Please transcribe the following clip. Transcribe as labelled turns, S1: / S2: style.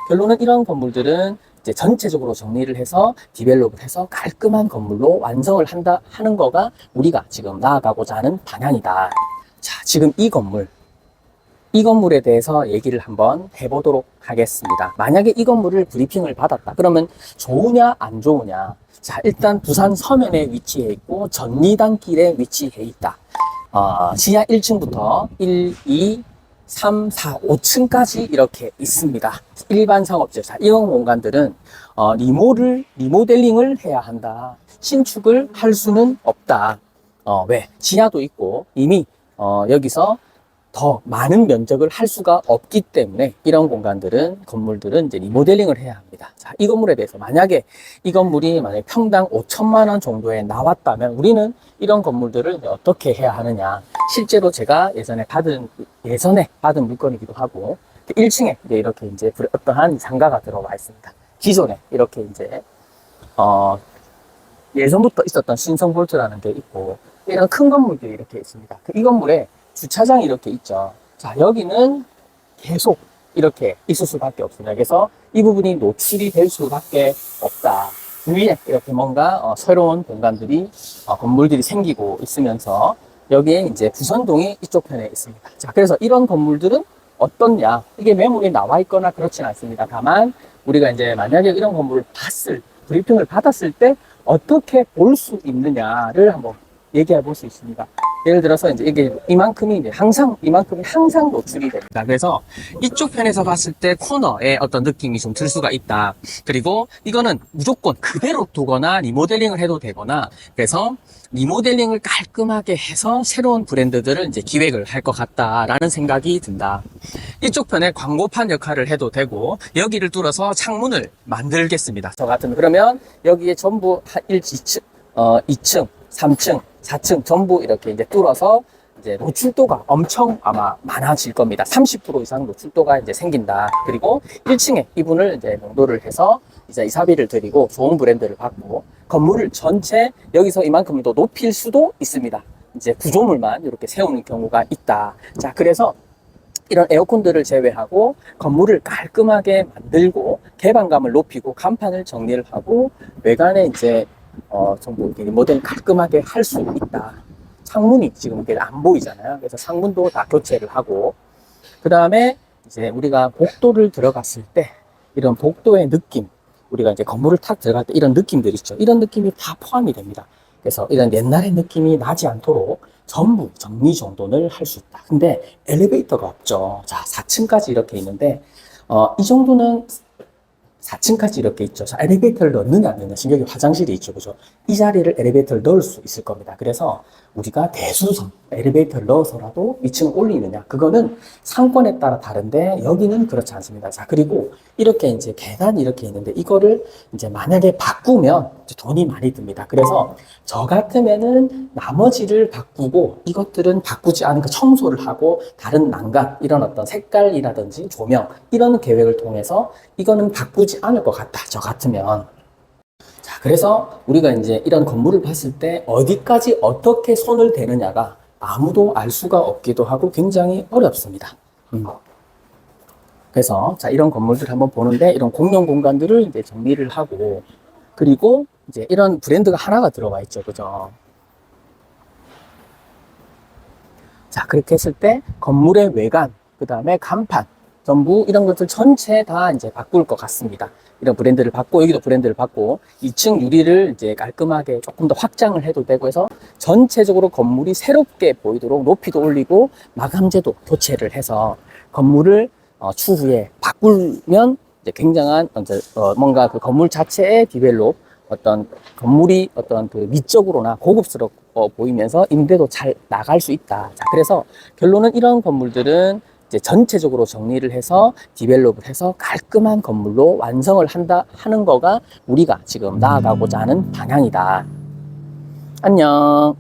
S1: 결론은 이런 건물들은 이제 전체적으로 정리를 해서 디벨롭을 해서 깔끔한 건물로 완성을 하는 거가 우리가 지금 나아가고자 하는 방향이다. 자, 지금 이 건물에 대해서 얘기를 한번 해보도록 하겠습니다. 만약에 이 건물을 브리핑을 받았다. 그러면 좋으냐 안 좋으냐. 자, 일단 부산 서면에 위치해 있고 전리단길에 위치해 있다. 지하 1층부터 1, 2, 3, 4, 5층까지 이렇게 있습니다. 일반 상업지. 자, 이런 공간들은 리모델링을 해야 한다. 신축을 할 수는 없다. 왜? 지하도 있고 이미 여기서 더 많은 면적을 할 수가 없기 때문에 이런 건물들은 이제 리모델링을 해야 합니다. 자, 이 건물에 대해서 만약에 이 건물이 만약에 평당 5천만 원 정도에 나왔다면 우리는 이런 건물들을 어떻게 해야 하느냐. 실제로 제가 예전에 받은 물건이기도 하고 1층에 이렇게 이제 어떠한 상가가 들어와 있습니다. 기존에 이렇게 이제 예전부터 있었던 신성볼트라는 게 있고 이런 큰 건물들이 이렇게 있습니다. 이 건물에 주차장이 이렇게 있죠. 자, 여기는 계속 이렇게 있을 수밖에 없습니다. 그래서 이 부분이 노출이 될 수밖에 없다. 위에 이렇게 뭔가 새로운 공간들이 건물들이 생기고 있으면서 여기에 이제 부선동이 이쪽 편에 있습니다. 자, 그래서 이런 건물들은 어떻냐? 이게 매물이 나와 있거나 그렇진 않습니다. 다만 우리가 이제 만약에 이런 건물을 브리핑을 받았을 때 어떻게 볼 수 있느냐를 한번 얘기해 볼 수 있습니다. 예를 들어서 이제 이만큼이 항상 노출이 됩니다. 그래서 이쪽 편에서 봤을 때 코너에 어떤 느낌이 좀 들 수가 있다. 그리고 이거는 무조건 그대로 두거나 리모델링을 해도 되거나 그래서 리모델링을 깔끔하게 해서 새로운 브랜드들을 이제 기획을 할 것 같다라는 생각이 든다. 이쪽 편에 광고판 역할을 해도 되고 여기를 뚫어서 창문을 만들겠습니다. 저 같은 그러면 여기에 전부 2층, 3층, 4층 전부 이렇게 이제 뚫어서 이제 노출도가 엄청 아마 많아질 겁니다. 30% 이상 노출도가 이제 생긴다. 그리고 1층에 이분을 이제 용도를 해서 이제 이사비를 드리고 좋은 브랜드를 받고 건물을 전체 여기서 이만큼 더 높일 수도 있습니다. 이제 구조물만 이렇게 세우는 경우가 있다. 자, 그래서 이런 에어컨들을 제외하고 건물을 깔끔하게 만들고 개방감을 높이고 간판을 정리를 하고 외관에 이제 전부 모델 깔끔하게 할 수 있다. 창문이 지금 안 보이잖아요. 그래서 창문도 다 교체를 하고 그 다음에 이제 우리가 복도를 들어갔을 때 이런 복도의 느낌 우리가 이제 건물을 탁 들어갈 때 이런 느낌들 있죠. 이런 느낌이 다 포함이 됩니다. 그래서 이런 옛날의 느낌이 나지 않도록 전부 정리정돈을 할 수 있다. 근데 엘리베이터가 없죠. 자, 4층까지 이렇게 있는데 이 정도는 4층까지 이렇게 있죠. 자, 엘리베이터를 넣느냐 안 넣느냐. 지금 여기 화장실이 있죠. 그죠? 이 자리를 엘리베이터를 넣을 수 있을 겁니다. 그래서 우리가 대수선 엘리베이터를 넣어서라도 2층을 올리느냐. 그거는 상권에 따라 다른데 여기는 그렇지 않습니다. 자, 그리고 이렇게 이제 계단이 이렇게 있는데 이거를 이제 만약에 바꾸면 이제 돈이 많이 듭니다. 그래서 저 같으면은 나머지를 바꾸고 이것들은 바꾸지 않으니까 청소를 하고 다른 난간 이런 어떤 색깔이라든지 조명 이런 계획을 통해서 이거는 바꾸지 않을 것 같다. 저 같으면. 자, 그래서 우리가 이제 이런 건물을 봤을 때 어디까지 어떻게 손을 대느냐가 아무도 알 수가 없기도 하고 굉장히 어렵습니다. 그래서 자, 이런 건물들 한번 보는데 이런 공용 공간들을 이제 정리를 하고 그리고 이제 이런 브랜드가 하나가 들어와 있죠. 그죠? 자, 그렇게 했을 때 건물의 외관, 그 다음에 간판, 전부 이런 것들 전체 다 이제 바꿀 것 같습니다. 이런 브랜드를 받고 여기도 브랜드를 받고 2층 유리를 이제 깔끔하게 조금 더 확장을 해도 되고 해서 전체적으로 건물이 새롭게 보이도록 높이도 올리고 마감재도 교체를 해서 건물을 추후에 바꾸면 이제 굉장한 뭔가 그 건물 자체의 디벨롭 어떤 건물이 어떤 그 미적으로나 고급스럽고 보이면서 임대도 잘 나갈 수 있다. 자, 그래서 결론은 이런 건물들은 이제 전체적으로 정리를 해서 디벨롭을 해서 깔끔한 건물로 완성을 하는 거가 우리가 지금 나아가고자 하는 방향이다. 안녕.